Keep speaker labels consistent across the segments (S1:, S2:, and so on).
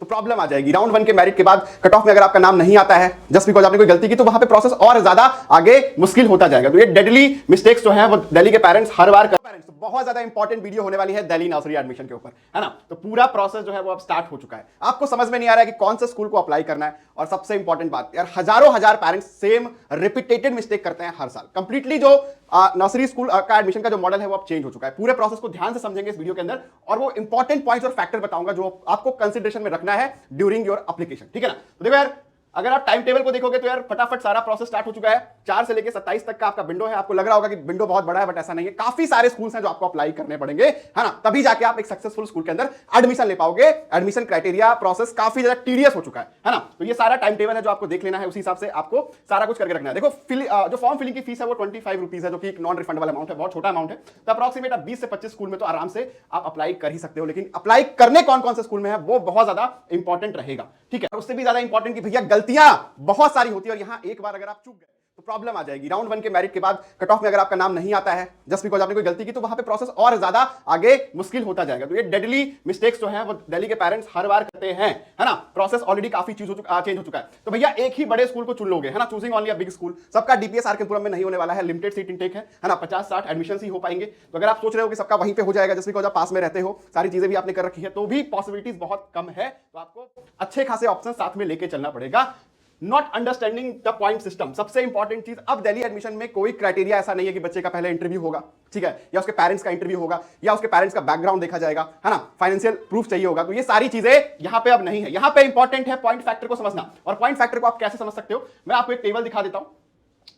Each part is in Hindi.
S1: तो प्रॉब्लम आ जाएगी। राउंड 1 के मेरिट के बाद कट ऑफ में अगर आपका नाम नहीं आता है जस्ट बिकॉज आपने कोई गलती की, तो वहां पे प्रोसेस और ज्यादा आगे मुश्किल होता जाएगा। तो ये डेडली मिस्टेक्स जो है वो दिल्ली के पेरेंट्स हर बार पेरेंट्स तो बहुत ज्यादा इंपॉर्टेंट वीडियो होने वाली है दिल्ली नर्सरी एडमिशन के ऊपर, है ना। तो पूरा प्रोसेस जो है वो अब स्टार्ट हो चुका है। आपको समझ में नहीं आ रहा है कि कौन सा स्कूल को अप्लाई करना है। और सबसे इंपॉर्टेंट बात यार, हजारों हजार पेरेंट्स सेम रिपीटेटेड मिस्टेक करते हैं हर साल। कंप्लीटली जो नर्सरी स्कूल का एडमिशन का जो मॉडल है वो अब चेंज हो चुका है। पूरे प्रोसेस को ध्यान से समझेंगे इस वीडियो के अंदर, और वो इंपॉर्टेंट पॉइंट्स और फैक्टर बताऊंगा जो आपको कंसिडरेशन में रखना है ड्यूरिंग योर एप्लीकेशन, ठीक है ना। तो देखो यार, अगर आप टाइम टेबल को देखोगे तो यार फटाफट सारा प्रोसेस स्टार्ट हो चुका है। 4 से लेकर 27 तक का आपका विंडो है। आपको लग रहा होगा कि विंडो बहुत बड़ा है, बट ऐसा नहीं है। काफी सारे स्कूल्स हैं जो आपको अप्लाई करने पड़ेंगे, है ना, तभी जाके आप एक सक्सेसफुल स्कूल के अंदर एडमिशन ले पाओगे। एडमिशन क्राइटेरिया प्रोसेस काफी ज्यादा टीडियस हो चुका है ना। तो ये सारा टाइम टेबल है जो आपको देख लेना है, उसी हिसाब से आपको सारा कुछ करके रखना है। देखो जो फॉर्म फिलिंग की फीस है वो 25 रुपीज है, जो कि एक नॉन रिफंडेबल अमाउंट है, बहुत छोटा अमाउंट है। तो अप्रॉक्सीमेट 20 से 25 स्कूल में तो आराम से आप अप्लाई कर ही सकते हो। लेकिन अप्लाई करने कौन कौन से स्कूल में है वो बहुत ज्यादा इंपॉर्टेंट रहेगा, ठीक है। उससे भी ज्यादा इंपॉर्टेंट कि भैया गलतियां बहुत सारी होती है, और यहां एक बार अगर आप चूक गए तो प्रॉब्लम आ जाएगी। राउंड 1 के मेरिट के बाद कट ऑफ में अगर आपका नाम नहीं आता है जस्ट बिकॉज आपने कोई गलती की, तो वहां पे प्रोसेस और ज्यादा आगे मुश्किल होता जाएगा। तो ये डेडली मिस्टेक्स जो है वो दिल्ली के पेरेंट्स हर बार करते हैं, है ना। प्रोसेस ऑलरेडी काफी चेंज हो चुका है। तो भैया एक ही बड़े स्कूल को चुन लोगे, है ना, choosing only a big school. सबका डीपीएस आरकेपुरम में नहीं होने वाला है, लिमिटेड सीट इनटेक है ना, 50-60 एडमिशन ही हो पाएंगे। तो अगर आप सोच रहे हो कि सबका वहीं पे हो जाएगा जस्ट बिकॉज आप पास में रहते हो, सारी चीजें भी आपने कर रखी है, तो भी पॉसिबिलिटीज बहुत कम है। तो आपको अच्छे खासे ऑप्शन साथ में लेके चलना पड़ेगा। Not understanding the point system, सबसे इंपॉर्टेंट चीज, अब दिल्ली एडमिशन में कोई क्राइटेरिया ऐसा नहीं है कि बच्चे का पहले इंटरव्यू होगा, ठीक है, या उसके पेरेंट्स का इंटरव्यू होगा, या उसके पेरेंट्स का बैकग्राउंड देखा जाएगा, है ना, फाइनेंशियल प्रूफ चाहिए होगा। तो ये सारी चीजें यहां पे अब नहीं है। यहां पे इंपॉर्टेंट है पॉइंट फैक्टर को समझना। और पॉइंट फैक्टर को आप कैसे समझ सकते हो, मैं आपको एक टेबल दिखा देता हूं,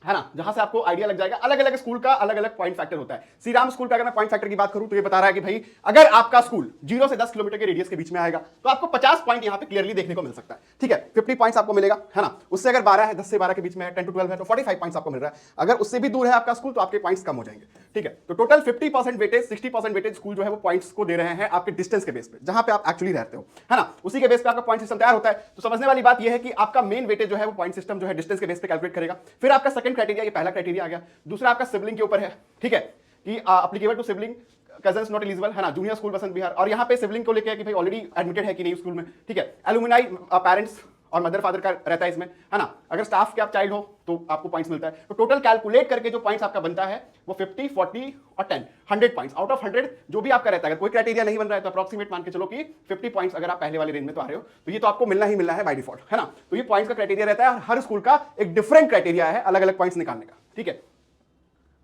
S1: है ना, जहां से आपको आइडिया लग जाएगा। अलग अलग स्कूल का अलग अलग पॉइंट फैक्टर होता है। श्री राम स्कूल का अगर मैं पॉइंट फैक्टर की बात करूं तो ये बता रहा है कि भाई अगर आपका स्कूल 0 से 10 किलोमीटर के रेडियस के बीच में आएगा तो आपको 50 पॉइंट यहां पे क्लियरली देखने को मिल सकता है, ठीक है। 50 पॉइंट्स आपको मिलेगा, है ना। उससे अगर 12 है, 10 से 12 के बीच में है, 10 to 12 है, तो 45 पॉइंट्स आपको मिल रहा है। अगर उससे भी दूर है आपका स्कूल तो आपके पॉइंट्स कम हो जाएंगे, ठीक है। तो टोटल 50% वेटेज, 60% वेटेज स्कूल जो है वो पॉइंट्स को दे रहे हैं आपके डिस्टेंस के बेस पे, जहां पे आप एक्चुअली रहते हो, है ना। उसी के बेस पे आपका पॉइंट सिस्टम तैयार होता है। तो समझने वाली बात यह है कि आपका मेन वेटेज जो है वो पॉइंट सिस्टम जो है डिस्टेंस के बेस पे कैलकुलेट करेगा। फिर आपका सेकंड क्राइटेरिया, ये पहला क्राइटेरिया आ गया। दूसरा आपका सिबलिंग के ऊपर है, ठीक है, कि applicable to sibling cousins not eligible, है ना, जूनियर स्कूल बसंत विहार। और यहां पे सिबलिंग को लेके है कि भाई ऑलरेडी एडमिटेड है कि नहीं स्कूल में, ठीक है। एलुमनाई पेरेंट्स और मदर फादर का रहता है इसमें, है ना। अगर स्टाफ के आप चाइल्ड हो तो आपको पॉइंट्स मिलता है। तो टोटल कैलकुलेट करके जो पॉइंट्स आपका बनता है वो 50, 40 और 10, 100 पॉइंट्स आउट ऑफ 100 जो भी आपका रहता है। अगर कोई क्राइटेरिया नहीं बन रहा है तो अप्रॉक्सीमेट मान के चलो कि 50 पॉइंट्स अगर आप पहले वाले रेंज में तो आ रहे हो, तो ये तो आपको मिलना ही मिलना है बाय डिफॉल्ट, है ना। तो ये पॉइंट्स का क्राइटेरिया रहता है। हर स्कूल का एक डिफरेंट क्राइटेरिया है अलग अलग पॉइंट्स निकालने का, ठीक है।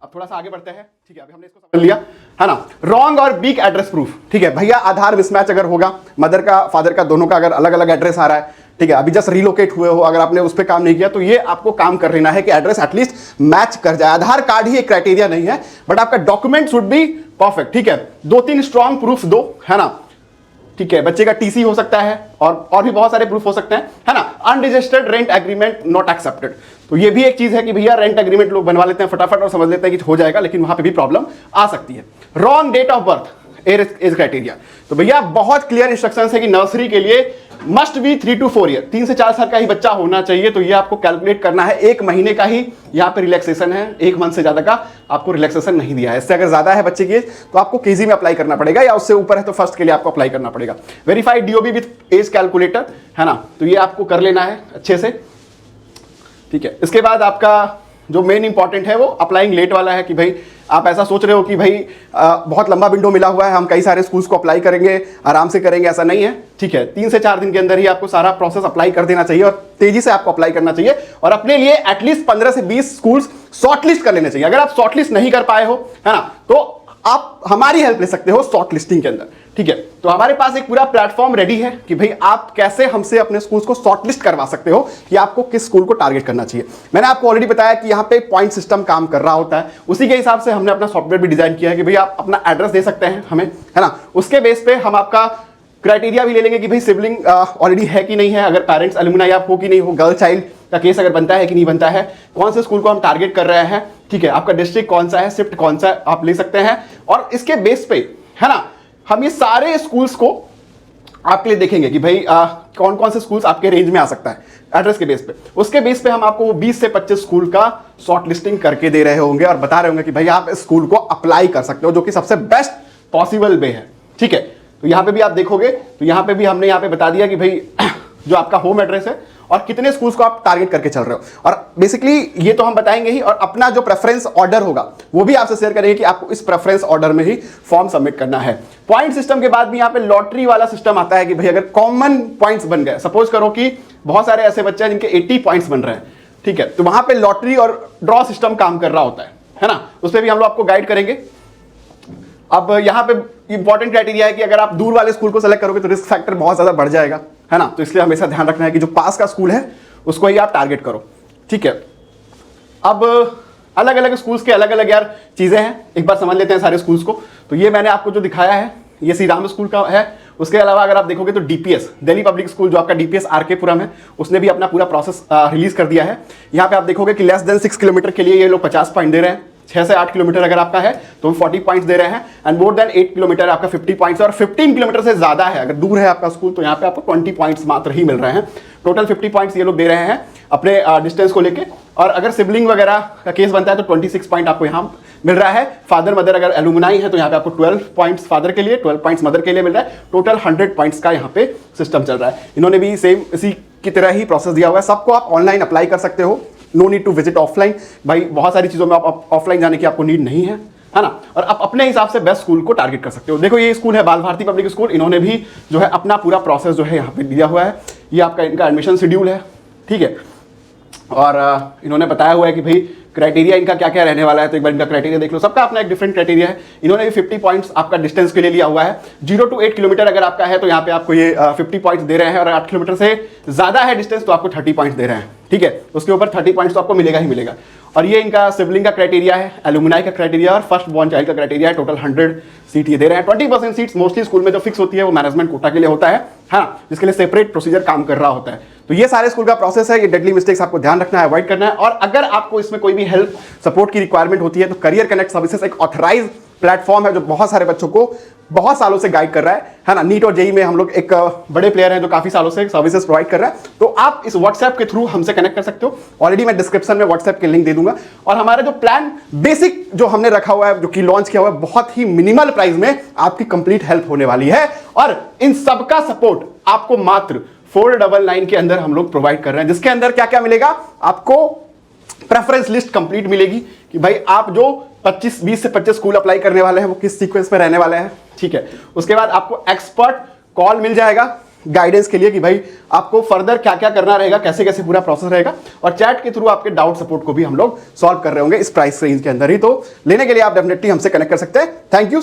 S1: अब थोड़ा सा आगे बढ़ते हैं, ठीक है। अभी हमने इसको समझ लिया, है ना। रॉन्ग और वीक एड्रेस प्रूफ, ठीक है भैया। आधार मिसमैच अगर होगा, मदर का फादर का दोनों का अगर अलग अलग एड्रेस आ रहा है, ठीक है, अभी जस्ट रिलोकेट हुए हो, अगर आपने उस पर काम नहीं किया तो ये आपको काम कर लेना है कि एड्रेस एटलीस्ट मैच कर जाए। आधार कार्ड ही एक क्राइटेरिया नहीं है, बट आपका डॉक्यूमेंट शुड बी परफेक्ट, ठीक है। 2-3 स्ट्रॉन्ग प्रूफ दो, है ना, ठीक है। बच्चे का टीसी हो सकता है और भी बहुत सारे प्रूफ हो सकते हैं, है ना। Unregistered rent agreement not accepted, तो ये भी एक चीज है कि भैया रेंट एग्रीमेंट लोग बनवा लेते हैं फटाफट और समझ लेते हैं कि हो जाएगा, लेकिन वहां पे भी प्रॉब्लम आ सकती है। Wrong date of birth age criteria, तो भैया बहुत क्लियर इंस्ट्रक्शंस है कि नर्सरी के लिए मस्ट बी 3 to 4 ईयर, 3 से 4 साल का ही बच्चा होना चाहिए। तो ये आपको कैलकुलेट करना है। 1 महीने का ही यहाँ पे रिलैक्सेशन है, 1 मंथ से ज्यादा का आपको रिलैक्सेशन नहीं दिया है। इससे अगर ज्यादा है बच्चे की एज तो आपको केजी में अप्लाई करना पड़ेगा, या उससे ऊपर है तो फर्स्ट के लिए आपको अप्लाई करना पड़ेगा। Verified DOB with age calculator, है ना, तो ये आपको कर लेना है अच्छे से, ठीक है। इसके बाद आपका जो मेन इंपॉर्टेंट है वो अप्लाइंग लेट वाला है कि भाई आप ऐसा सोच रहे हो कि भाई बहुत लंबा विंडो मिला हुआ है, हम कई सारे स्कूल्स को अप्लाई करेंगे, आराम से करेंगे, ऐसा नहीं है, ठीक है। 3 से 4 दिन के अंदर ही आपको सारा प्रोसेस अप्लाई कर देना चाहिए, और तेजी से आपको अप्लाई करना चाहिए, और अपने लिए एटलीस्ट 15 से 20 स्कूल्स शॉर्टलिस्ट कर लेने चाहिए। अगर आप शॉर्टलिस्ट नहीं कर पाए हो, है ना, तो आप हमारी हेल्प ले सकते हो शॉर्ट लिस्टिंग के अंदर, ठीक है। तो हमारे पास एक पूरा प्लेटफॉर्म रेडी है कि भाई आप कैसे हमसे अपने स्कूल्स को शॉर्टलिस्ट करवा सकते हो कि आपको किस स्कूल को टारगेट करना चाहिए। मैंने आपको ऑलरेडी बताया कि यहाँ पे पॉइंट सिस्टम काम कर रहा होता है, उसी के हिसाब से हमने अपना सॉफ्टवेयर भी डिजाइन किया है कि भाई आप अपना एड्रेस दे सकते हैं हमें, है ना। उसके बेस पे हम आपका क्राइटेरिया भी ले लेंगे कि भाई सिबलिंग ऑलरेडी है कि नहीं है, अगर पेरेंट्स एलुमनाई आप हो कि नहीं हो, गर्ल चाइल्ड का केस अगर बनता है कि नहीं बनता है, कौन से स्कूल को हम टारगेट कर रहे हैं, ठीक है, आपका डिस्ट्रिक्ट कौन सा है, शिफ्ट कौन सा है, आप ले सकते हैं। और इसके बेस पे, है ना, हम ये सारे स्कूल्स को आपके लिए देखेंगे कि भाई कौन कौन से स्कूल्स आपके रेंज में आ सकता है एड्रेस के बेस पे। उसके बेस पे हम आपको 20 से 25 स्कूल का शॉर्ट लिस्टिंग करके दे रहे होंगे और बता रहे होंगे कि भाई आप इस स्कूल को अप्लाई कर सकते हो, जो कि सबसे बेस्ट पॉसिबल वे है, ठीक है। तो यहाँ पे भी आप देखोगे तो यहाँ पे भी हमने यहाँ पे बता दिया कि भाई जो आपका होम एड्रेस है और कितने स्कूल्स को आप टारगेट करके चल रहे हो, और बेसिकली ये तो हम बताएंगे ही, और अपना जो प्रेफरेंस ऑर्डर होगा वो भी आपसे शेयर करेंगे कि आपको इस प्रेफरेंस ऑर्डर में ही फॉर्म सबमिट करना है। पॉइंट सिस्टम के बाद भी यहाँ पे लॉटरी वाला सिस्टम आता है कि भाई अगर कॉमन पॉइंट्स बन गए, सपोज करो कि बहुत सारे ऐसे बच्चे हैं जिनके 80 पॉइंट्स बन रहे हैं, ठीक है, तो वहां पे लॉटरी और ड्रॉ सिस्टम काम कर रहा होता है ना, उस पर भी हम लोग आपको गाइड करेंगे। अब यहाँ पे इंपॉर्टेंट क्राइटेरिया है कि अगर आप दूर वाले स्कूल को सेलेक्ट करोगे तो रिस्क फैक्टर बहुत ज्यादा बढ़ जाएगा, है ना, तो इसलिए हमेशा ध्यान रखना है कि जो पास का स्कूल है उसको ही आप टारगेट करो, ठीक है। अब अलग अलग स्कूल्स के अलग अलग यार चीजें हैं, एक बार समझ लेते हैं सारे स्कूल्स को। तो ये मैंने आपको जो दिखाया है ये श्री राम स्कूल का है। उसके अलावा अगर आप देखोगे तो डीपीएस, दिल्ली पब्लिक स्कूल, जो आपका डीपीएस आरके पुरम है, उसने भी अपना पूरा प्रोसेस रिलीज कर दिया है। यहाँ पे आप देखोगे कि लेस देन 6 किलोमीटर के लिए ये लोग 50 पॉइंट दे रहे हैं, 6 से 8 किलोमीटर अगर आपका है तो 40 पॉइंट्स दे रहे हैं, एंड मोर देन 8 किलोमीटर आपका 50 पॉइंट्स, और 15 किलोमीटर से ज्यादा है अगर दूर है आपका स्कूल तो यहाँ पे आपको 20 पॉइंट्स मात्र ही मिल रहे हैं। टोटल 50 पॉइंट्स ये लोग दे रहे हैं अपने डिस्टेंस को लेके, और अगर सिबलिंग वगैरह का केस बनता है तो 26 पॉइंट आपको यहाँ मिल रहा है। फादर मदर अगर एलुमनाई है तो यहाँ पे आपको 12 पॉइंट्स फादर के लिए, 12 पॉइंट्स मदर के लिए मिल रहा है। टोटल 100 पॉइंट्स का यहाँ पे सिस्टम चल रहा है। इन्होंने भी सेम इसी की तरह ही प्रोसेस दिया हुआ है। सबको आप ऑनलाइन अप्लाई कर सकते हो, no need to visit offline. भाई बहुत सारी चीज़ों में आप ऑफलाइन जाने की आपको नीड नहीं है ना, और आप अपने हिसाब से बेस्ट स्कूल को टारगेट कर सकते हो। देखो ये स्कूल है बाल भारती पब्लिक स्कूल, इन्होंने भी जो है अपना पूरा प्रोसेस जो है यहाँ पे दिया हुआ है। ये आपका इनका एडमिशन शेड्यूल है, ठीक है, और इन्होंने बताया हुआ है कि भाई क्राइटेरिया इनका क्या क्या रहने वाला है। तो एक बार इनका क्राइटेरिया देख लो, सबका अपना एक डिफरेंट क्राइटेरिया है। इन्होंने भी 50 पॉइंट्स आपका डिस्टेंस के लिए लिया हुआ है। 0 to 8 किलोमीटर अगर आपका है तो यहाँ पे आपको ये 50 पॉइंट्स दे रहे हैं, और 8 किलोमीटर से ज्यादा है डिस्टेंस तो आपको 30 पॉइंट्स दे रहे हैं, ठीक है, उसके ऊपर 30 पॉइंट्स तो आपको मिलेगा ही मिलेगा। और ये इनका सिबलिंग का क्राइटेरिया है, एलुमनाई का क्राइटेरिया और फर्स्ट बॉर्न चाइल्ड का क्राइटेरिया है। टोटल 100 सीट ये दे रहे हैं। 20% सीट्स मोस्टली स्कूल में जो फिक्स होती है वो मैनेजमेंट कोटा के लिए होता है, हाँ, जिसके लिए सेपरेट प्रोसीजर काम कर रहा होता है। तो ये सारे स्कूल का प्रोसेस है। ये डेडली मिस्टेक्स आपको ध्यान रखना है, अवॉइड करना है। और अगर आपको इसमें कोई भी हेल्प सपोर्ट की रिक्वायरमेंट होती है तो करियर कनेक्ट सर्विसेज एक ऑथराइज प्लेटफॉर्म है जो बहुत सारे बच्चों को बहुत सालों से गाइड कर रहा है ना। नीट और जेई में हम लोग एक बड़े प्लेयर हैं जो काफी सालों से सर्विसेज प्रोवाइड कर रहा है। तो आप इस व्हाट्सएप के थ्रू हमसे कनेक्ट कर सकते हो। ऑलरेडी मैं डिस्क्रिप्शन में व्हाट्सएप के लिंक दे दूंगा। और हमारा जो प्लान बेसिक जो हमने रखा हुआ है, जो कि लॉन्च किया हुआ है, बहुत ही मिनिमल प्राइस में आपकी कंप्लीट हेल्प होने वाली है। और इन सबका सपोर्ट आपको मात्र 499 के अंदर हम लोग प्रोवाइड कर रहे हैं, जिसके अंदर क्या क्या मिलेगा आपको, प्रेफरेंस लिस्ट कंप्लीट मिलेगी कि भाई आप जो 20 से 25 स्कूल अप्लाई करने वाले हैं वो किस सीक्वेंस में रहने वाले हैं, ठीक है। उसके बाद आपको एक्सपर्ट कॉल मिल जाएगा गाइडेंस के लिए कि भाई आपको फर्दर क्या क्या करना रहेगा, कैसे कैसे पूरा प्रोसेस रहेगा। और चैट के थ्रू आपके डाउट सपोर्ट को भी हम लोग सॉल्व कर रहे होंगे इस प्राइस रेंज के अंदर ही। तो लेने के लिए आप डेफिनेटली हमसे कनेक्ट कर सकते हैं। Thank you.